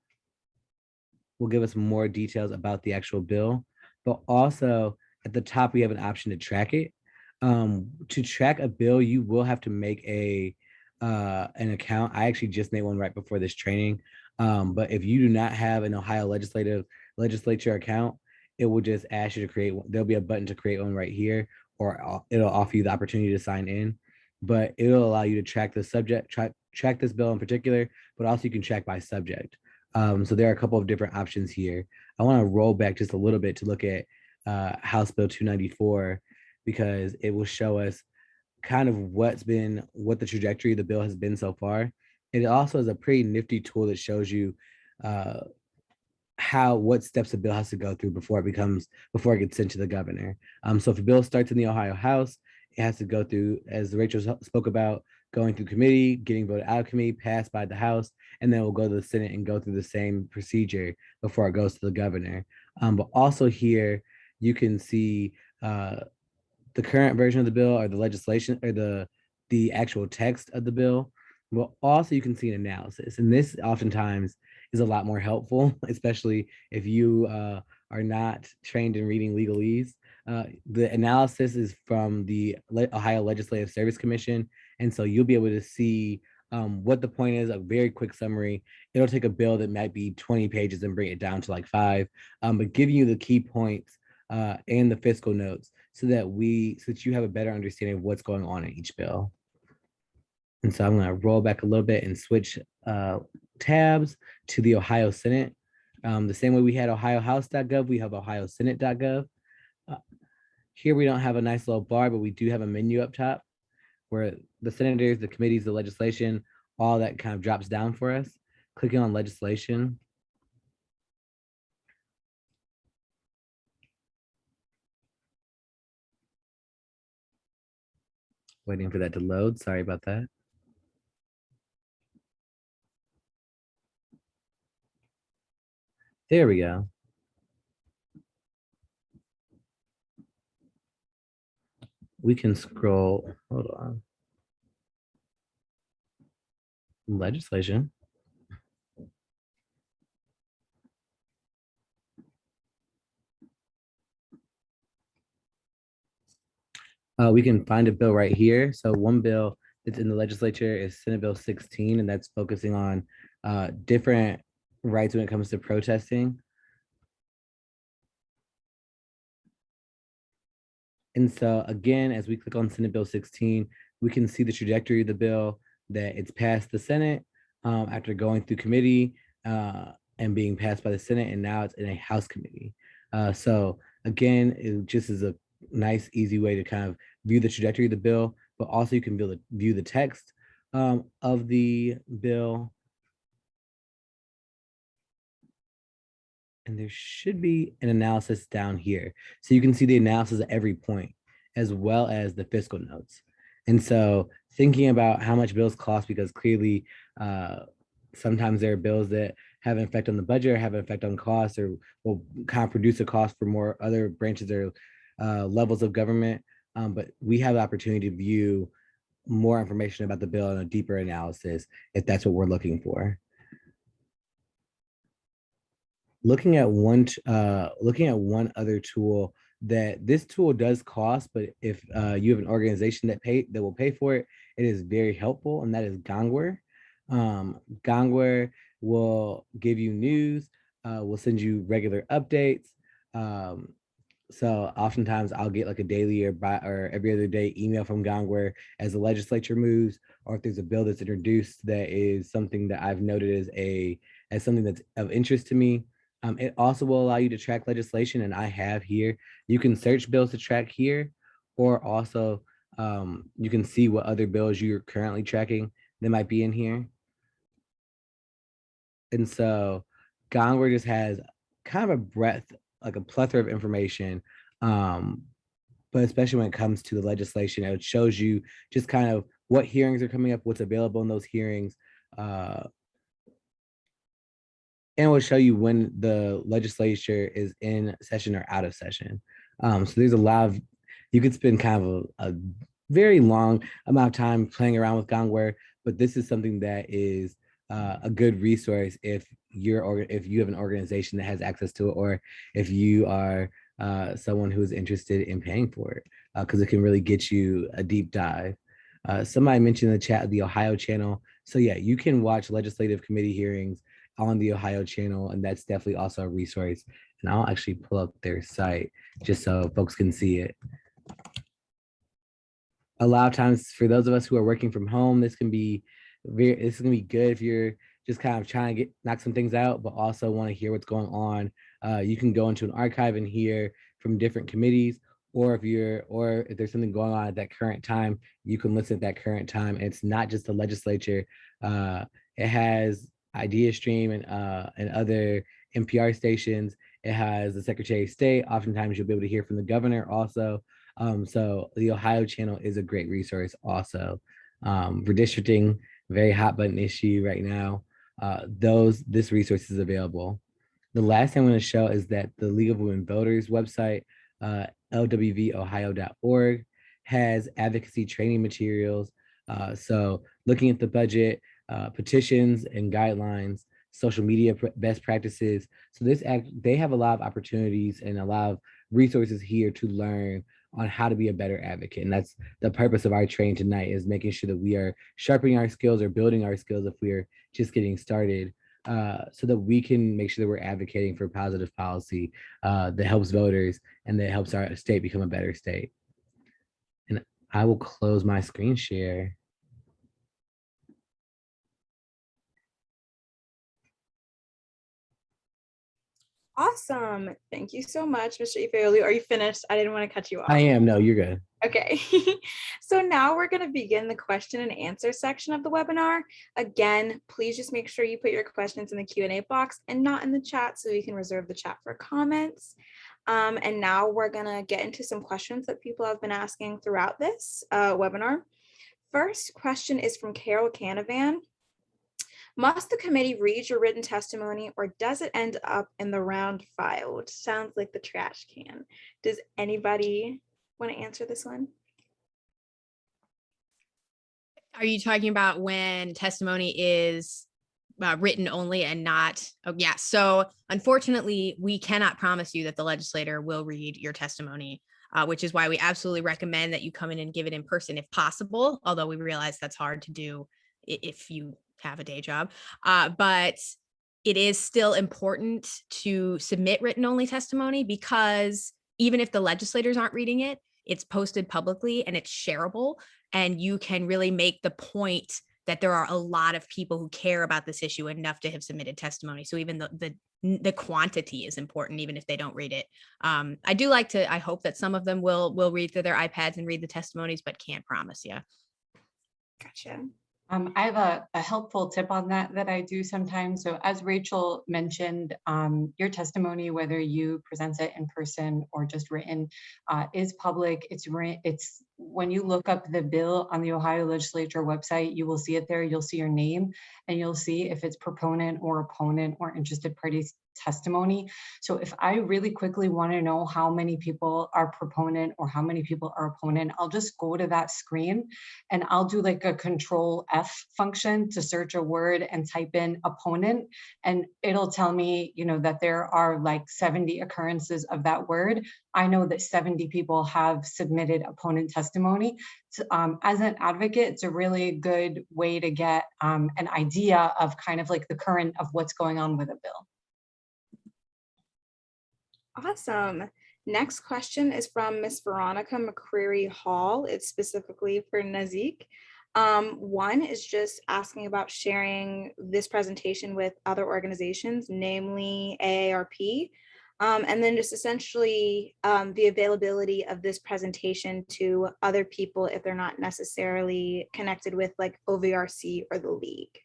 will give us more details about the actual bill, but also at the top, we have an option to track it. To track a bill, you will have to make an account. I actually just made one right before this training. But if you do not have an Ohio legislature account, it will just ask you to create one. There'll be a button to create one right here, or it'll offer you the opportunity to sign in. But it'll allow you to track the subject, track this bill in particular, but also you can track by subject. So there are a couple of different options here. I want to roll back just a little bit to look at House Bill 294, because it will show us kind of what the trajectory of the bill has been so far. It also is a pretty nifty tool that shows you what steps a bill has to go through before it gets sent to the governor. So if a bill starts in the Ohio House, it has to go through, as Rachel spoke about, going through committee, getting voted out of committee, passed by the House, and then we'll go to the Senate and go through the same procedure before it goes to the governor. But also here, you can see the current version of the bill, or the legislation, or the actual text of the bill. But also you can see an analysis. And this oftentimes is a lot more helpful, especially if you are not trained in reading legalese. The analysis is from the Ohio Legislative Service Commission. And so you'll be able to see what the point is, a very quick summary. It'll take a bill that might be 20 pages and bring it down to like 5, but giving you the key points and the fiscal notes so that you have a better understanding of what's going on in each bill. And so I'm going to roll back a little bit and switch tabs to the Ohio Senate. The same way we had ohiohouse.gov, we have ohiosenate.gov. Here we don't have a nice little bar, but we do have a menu up top where the senators, the committees, the legislation, all that kind of drops down for us. Clicking on legislation. Waiting for that to load. Sorry about that. There we go. We can scroll, hold on. Legislation. We can find a bill right here. So one bill that's in the legislature is Senate Bill 16, and that's focusing on different rights when it comes to protesting. And so again, as we click on Senate Bill 16, we can see the trajectory of the bill, that it's passed the Senate after going through committee and being passed by the Senate, and now it's in a House committee. So again, it just is a nice, easy way to kind of view the trajectory of the bill, but also you can view the text of the bill. And there should be an analysis down here. So you can see the analysis at every point, as well as the fiscal notes. And so thinking about how much bills cost, because clearly sometimes there are bills that have an effect on the budget or have an effect on costs, or will kind of produce a cost for more other branches or levels of government. But we have the opportunity to view more information about the bill and a deeper analysis if that's what we're looking for. Looking at one other tool, that this tool does cost, but if you have an organization that will pay for it, it is very helpful, and that is Gangwork. Gangwork will give you news, will send you regular updates. So oftentimes I'll get like a daily or every other day email from Gangwork as the legislature moves, or if there's a bill that's introduced that is something that I've noted as something that's of interest to me. It also will allow you to track legislation, and I have here, you can search bills to track here, or also you can see what other bills you're currently tracking that might be in here. And so Gangwork just has kind of a breadth, like a plethora of information, but especially when it comes to the legislation, it shows you just kind of what hearings are coming up, what's available in those hearings, and it will show you when the legislature is in session or out of session. So there's a lot of, you could spend kind of a very long amount of time playing around with Gangwork, but this is something that is a good resource if you have an organization that has access to it, or if you are someone who is interested in paying for it, because it can really get you a deep dive. Somebody mentioned in the chat the Ohio channel. So yeah, you can watch legislative committee hearings on the Ohio channel, and that's definitely also a resource. And I'll actually pull up their site just so folks can see it. A lot of times for those of us who are working from home, this can be good if you're just kind of trying to knock some things out, but also want to hear what's going on. You can go into an archive and hear from different committees, or if there's something going on at that current time, you can listen at that current time. And it's not just the legislature. It has Idea Stream and other NPR stations. It has the Secretary of State. Oftentimes you'll be able to hear from the governor also. So the Ohio channel is a great resource also. Redistricting, very hot button issue right now. This resource is available. The last thing I'm going to show is that the League of Women Voters website, lwvohio.org, has advocacy training materials. So looking at the budget, petitions and guidelines, social media best practices. So they have a lot of opportunities and a lot resources here to learn on how to be a better advocate. And that's the purpose of our training tonight, is making sure that we are sharpening our skills or building our skills if we're just getting started, so that we can make sure that we're advocating for positive policy that helps voters and that helps our state become a better state. And I will close my screen share. Awesome. Thank you so much, Mr. Ifeolu. Are you finished? I didn't want to cut you off. I am. No, you're good. Okay, so now we're going to begin the question and answer section of the webinar. Again, please just make sure you put your questions in the Q&A box and not in the chat, so we can reserve the chat for comments. And now we're going to get into some questions that people have been asking throughout this webinar. First question is from Carol Canavan. Must the committee read your written testimony, or does it end up in the round filed? Sounds like the trash can. Does anybody want to answer this one? Are you talking about when testimony is written only and not? Oh, yeah. So unfortunately, we cannot promise you that the legislator will read your testimony, which is why we absolutely recommend that you come in and give it in person if possible, although we realize that's hard to do if you have a day job. But it is still important to submit written only testimony, because even if the legislators aren't reading it, it's posted publicly and it's shareable, and you can really make the point that there are a lot of people who care about this issue enough to have submitted testimony. So even the quantity is important, even if they don't read it. I hope that some of them will read through their iPads and read the testimonies, but can't promise you. Gotcha. I have a helpful tip on that I do sometimes. So as Rachel mentioned, your testimony, whether you present it in person or just written, is public. It's when you look up the bill on the Ohio Legislature website, you will see it there. You'll see your name, and you'll see if it's proponent or opponent or interested parties testimony. So if I really quickly want to know how many people are proponent or how many people are opponent, I'll just go to that screen and I'll do like a Control F function to search a word and type in opponent, and it'll tell me, that there are like 70 occurrences of that word. I know that 70 people have submitted opponent testimony. So, as an advocate, it's a really good way to get an idea of kind of like the current of what's going on with a bill. Awesome. Next question is from Miss Veronica McCreary Hall. It's specifically for Nazek. One is just asking about sharing this presentation with other organizations, namely AARP, and then just essentially the availability of this presentation to other people if they're not necessarily connected with like OVRC or the League.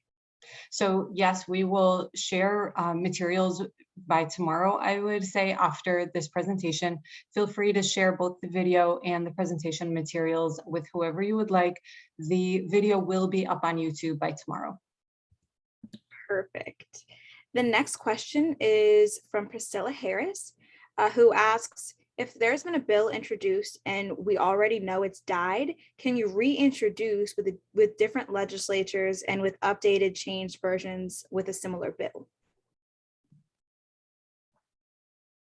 So yes, we will share materials by tomorrow, I would say, after this presentation. Feel free to share both the video and the presentation materials with whoever you would like. The video will be up on YouTube by tomorrow. Perfect. The next question is from Priscilla Harris, who asks, if there's been a bill introduced and we already know it's died, can you reintroduce with different legislatures and with updated changed versions with a similar bill?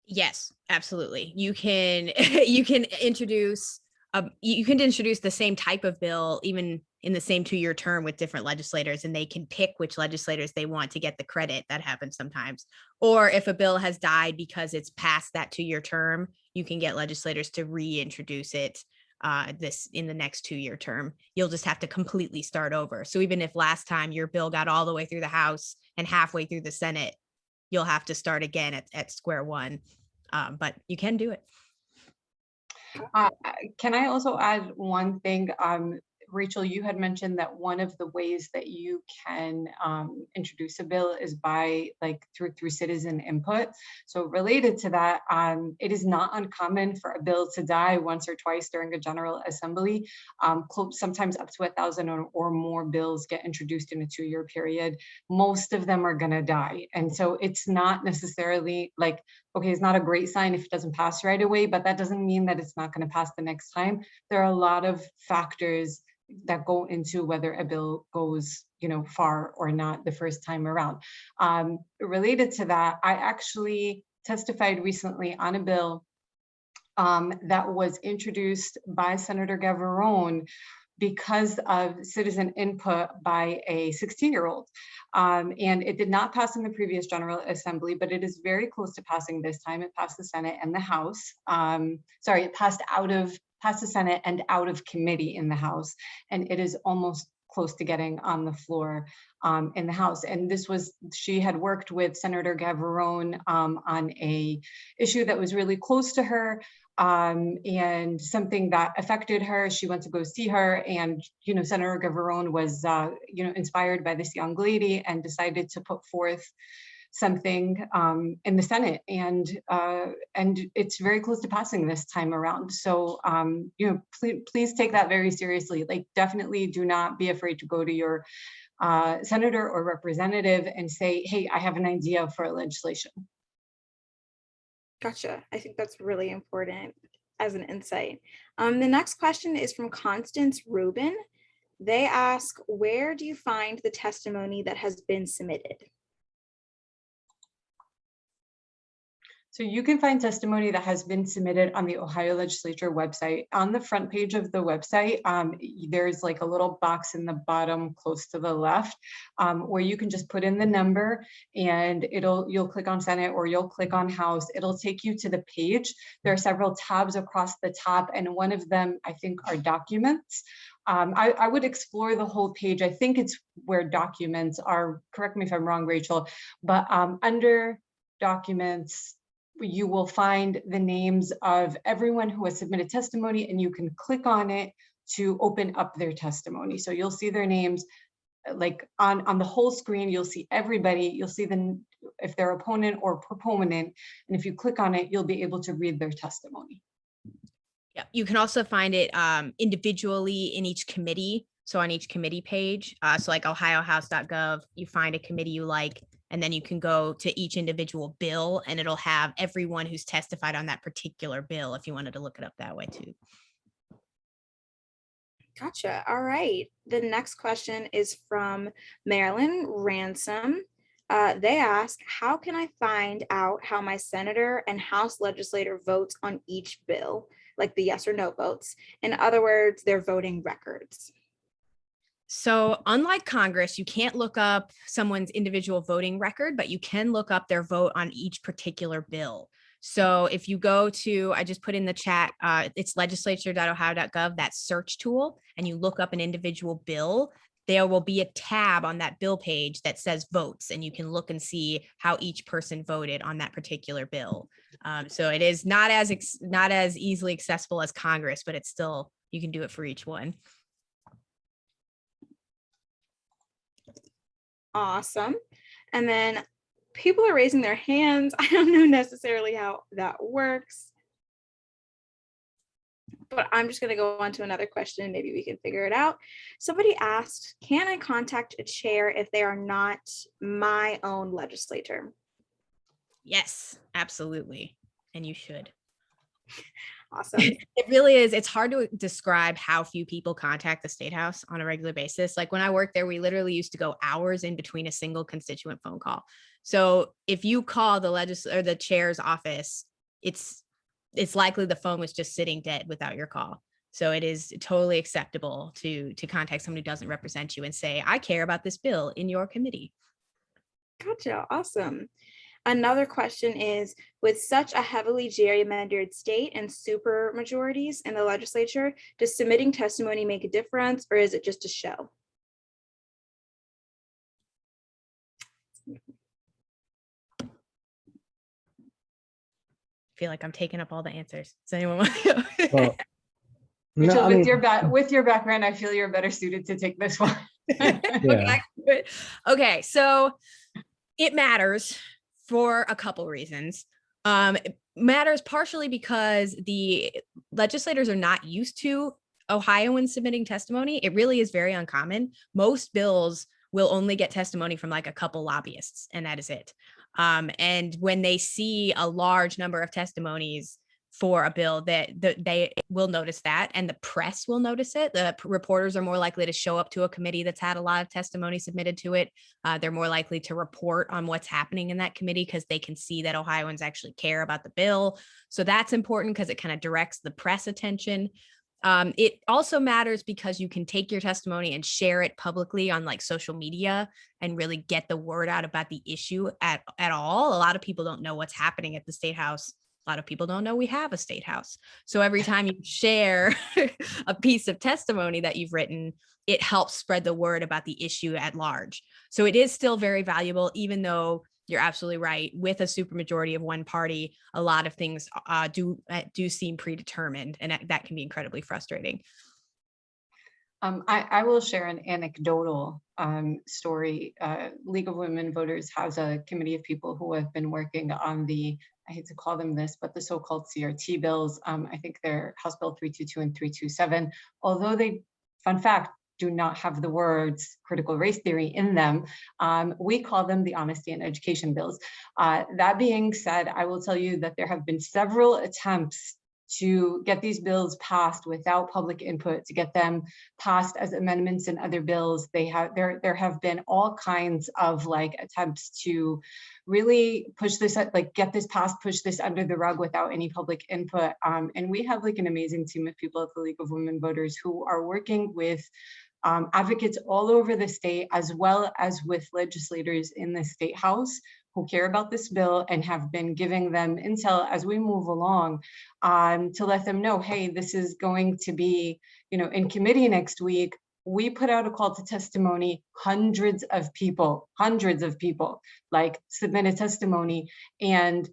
Yes, absolutely. You can introduce the same type of bill even in the same 2-year term with different legislators, and they can pick which legislators they want to get the credit. That happens sometimes. Or if a bill has died because it's past that 2-year term, you can get legislators to reintroduce it in the next 2-year term. You'll just have to completely start over. So even if last time your bill got all the way through the House and halfway through the Senate, you'll have to start again at square one. But you can do it. Can I also add one thing? Rachel, you had mentioned that one of the ways that you can introduce a bill is by through citizen input. So related to that, it is not uncommon for a bill to die once or twice during a General Assembly. Sometimes up to 1,000 or more bills get introduced in a 2-year period. Most of them are going to die. And so it's not necessarily okay, it's not a great sign if it doesn't pass right away, but that doesn't mean that it's not going to pass the next time. There are a lot of factors that go into whether a bill goes, far or not the first time around. Related to that, I actually testified recently on a bill that was introduced by Senator Gavarone because of citizen input by a 16-year-old. And it did not pass in the previous General Assembly, but it is very close to passing this time. It passed the Senate and the House. Sorry, it passed the Senate and out of committee in the House. And it is almost close to getting on the floor in the House. And this was, she had worked with Senator Gavarone on a issue that was really close to her, and something that affected her. She went to go see her, and Senator Gavarone was inspired by this young lady and decided to put forth something in the Senate, and it's very close to passing this time around. So please take that very seriously. Like, definitely do not be afraid to go to your senator or representative and say, hey, I have an idea for legislation. Gotcha. I think that's really important as an insight. The next question is from Constance Rubin. They ask, where do you find the testimony that has been submitted? So you can find testimony that has been submitted on the Ohio Legislature website. On the front page of the website, there's like a little box in the bottom close to the left where you can just put in the number, and you'll click on Senate or you'll click on House. It'll take you to the page. There are several tabs across the top, and one of them, I think, are documents. I would explore the whole page. I think it's where documents are. Correct me if I'm wrong, Rachel, but under documents, you will find the names of everyone who has submitted testimony, and you can click on it to open up their testimony. So you'll see their names like on the whole screen. You'll see everybody. You'll see if they're opponent or proponent, and if you click on it, you'll be able to read their testimony. Yeah, you can also find it individually in each committee. So on each committee page, so like ohiohouse.gov, you find a committee you like, and then you can go to each individual bill, and it'll have everyone who's testified on that particular bill if you wanted to look it up that way too. Gotcha. All right. The next question is from Marilyn Ransom. They ask, how can I find out how my senator and House legislator votes on each bill, like the yes or no votes? In other words, their voting records. So unlike Congress, you can't look up someone's individual voting record, but you can look up their vote on each particular bill. So if you go to, I just put in the chat, it's legislature.ohio.gov, that search tool, and you look up an individual bill, there will be a tab on that bill page that says votes, and you can look and see how each person voted on that particular bill. So it is not as easily accessible as Congress, but it's still, you can do it for each one. Awesome. And then people are raising their hands. I don't know necessarily how that works, but I'm just going to go on to another question. Maybe we can figure it out. Somebody asked, can I contact a chair if they are not my own legislator? Yes, absolutely. And you should. Awesome. It really is. It's hard to describe how few people contact the State House on a regular basis. Like when I worked there, we literally used to go hours in between a single constituent phone call. So if you call the chair's office, it's likely the phone was just sitting dead without your call. So it is totally acceptable to contact somebody who doesn't represent you and say, I care about this bill in your committee. Gotcha. Awesome. Another question is, with such a heavily gerrymandered state and super majorities in the legislature, does submitting testimony make a difference, or is it just a show? I feel like I'm taking up all the answers. Does anyone want to Well, Rachel, with your background, I feel you're better suited to take this one. Yeah. Okay, so it matters for a couple reasons. It matters partially because the legislators are not used to Ohioans submitting testimony. It really is very uncommon. Most bills will only get testimony from like a couple lobbyists, and that is it. And when they see a large number of testimonies for a bill, that they will notice that, and the press will notice it. The reporters are more likely to show up to a committee that's had a lot of testimony submitted to it. They're more likely to report on what's happening in that committee because they can see that Ohioans actually care about the bill. So that's important because it kind of directs the press attention. It also matters because you can take your testimony and share it publicly on like social media and really get the word out about the issue at all. A lot of people don't know what's happening at the State House. A lot of people don't know we have a State House. So every time you share a piece of testimony that you've written, it helps spread the word about the issue at large. So it is still very valuable, even though you're absolutely right. With a supermajority of one party, a lot of things do seem predetermined, and that can be incredibly frustrating. I will share an anecdotal story. League of Women Voters has a committee of people who have been working on the, I hate to call them this, but the so-called CRT bills. I think they're House Bill 322 and 327. Although they, fun fact, do not have the words critical race theory in them, we call them the honesty and education bills. That being said, I will tell you that there have been several attempts to get these bills passed without public input, to get them passed as amendments in other bills. There have been all kinds of like attempts to really push this, like get this passed, push this under the rug without any public input. And we have like an amazing team of people at the League of Women Voters who are working with advocates all over the state, as well as with legislators in the State House who care about this bill and have been giving them intel as we move along, to let them know, hey, this is going to be, in committee next week. We put out a call to testimony. Hundreds of people like submitted testimony, and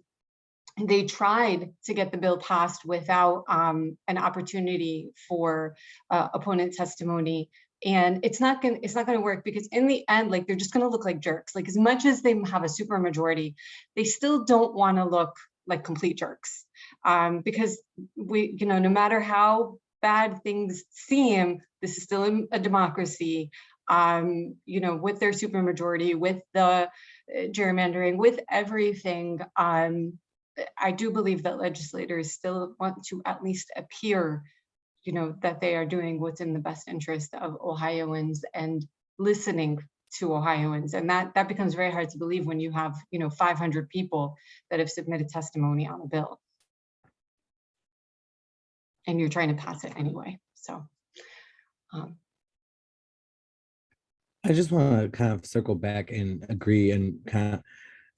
they tried to get the bill passed without an opportunity for opponent testimony. And it's not gonna work, because in the end, like, they're just gonna look like jerks. Like, as much as they have a super majority, they still don't want to look like complete jerks, because we, no matter how bad things seem, this is still a democracy. With their super majority, with the gerrymandering, with everything, I do believe that legislators still want to at least appear, that they are doing what's in the best interest of Ohioans and listening to Ohioans. And that becomes very hard to believe when you have, 500 people that have submitted testimony on a bill, and you're trying to pass it anyway. So I just want to kind of circle back and agree and kind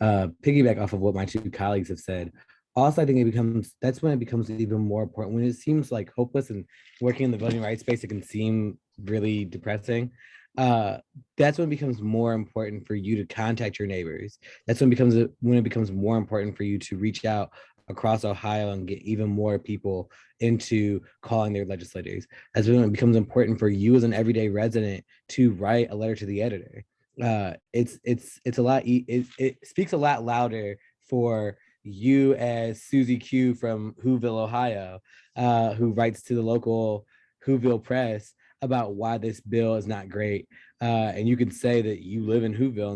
of piggyback off of what my two colleagues have said. Also, I think that's when it becomes even more important. When it seems like hopeless and working in the voting rights space, it can seem really depressing. That's when it becomes more important for you to contact your neighbors. That's when it becomes more important for you to reach out across Ohio and get even more people into calling their legislators. That's when it becomes important for you as an everyday resident to write a letter to the editor. It's a lot. It speaks a lot louder for you as Susie Q from Whoville, Ohio, who writes to the local Whoville press about why this bill is not great. And you can say that you live in Whoville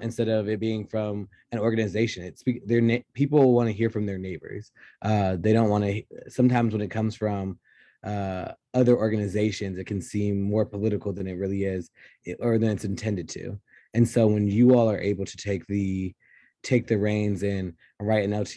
instead of it being from an organization. People want to hear from their neighbors. They don't want to. Sometimes when it comes from other organizations, it can seem more political than it really is, or than it's intended to. And so when you all are able to take the reins and write an LT,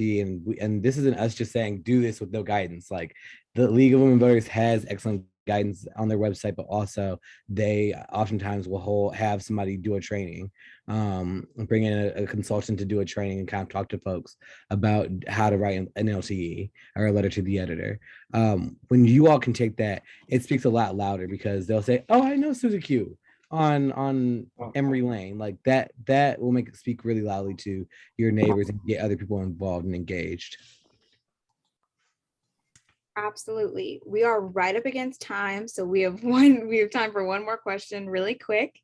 and this isn't us just saying do this with no guidance. Like, the League of Women Voters has excellent guidance on their website, but also they oftentimes will have somebody do a training, bring in a consultant to do a training and kind of talk to folks about how to write an LTE or a letter to the editor. When you all can take that, it speaks a lot louder, because they'll say, oh, I know Susie Q on Emory Lane. Like, that will make it speak really loudly to your neighbors and get other people involved and engaged. Absolutely. We are right up against time, so we have time for one more question really quick.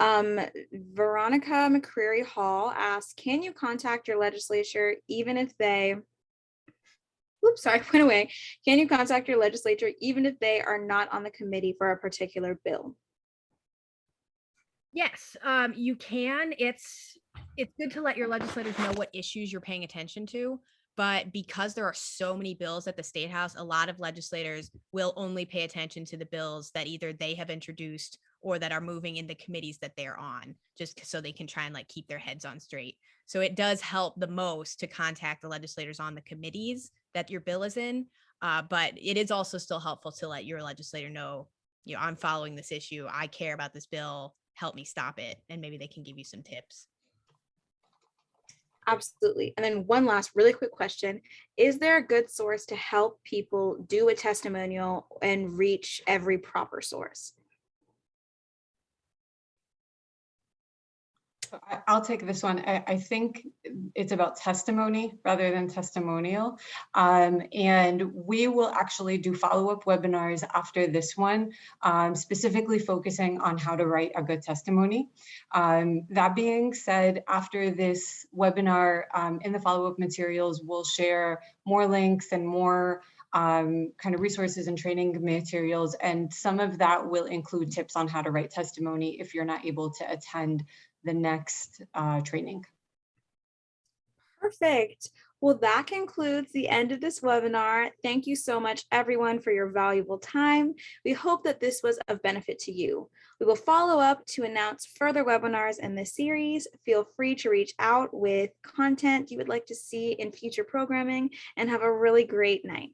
Veronica McCreary Hall asks, can you contact your legislature even if they Can you contact your legislature even if they are not on the committee for a particular bill? Yes, you can. It's good to let your legislators know what issues you're paying attention to. But because there are so many bills at the State House, a lot of legislators will only pay attention to the bills that either they have introduced or that are moving in the committees that they're on, just so they can try and like keep their heads on straight. So it does help the most to contact the legislators on the committees that your bill is in. But it is also still helpful to let your legislator know, I'm following this issue. I care about this bill. Help me stop it. And maybe they can give you some tips. Absolutely. And then one last really quick question. Is there a good source to help people do a testimonial and reach every proper source? I'll take this one. I think it's about testimony rather than testimonial. And we will actually do follow-up webinars after this one, specifically focusing on how to write a good testimony. That being said, after this webinar, in the follow-up materials, we'll share more links and more kind of resources and training materials. And some of that will include tips on how to write testimony if you're not able to attend the next training. Perfect. Well, that concludes the end of this webinar. Thank you so much, everyone, for your valuable time. We hope that this was of benefit to you. We will follow up to announce further webinars in this series. Feel free to reach out with content you would like to see in future programming, and have a really great night.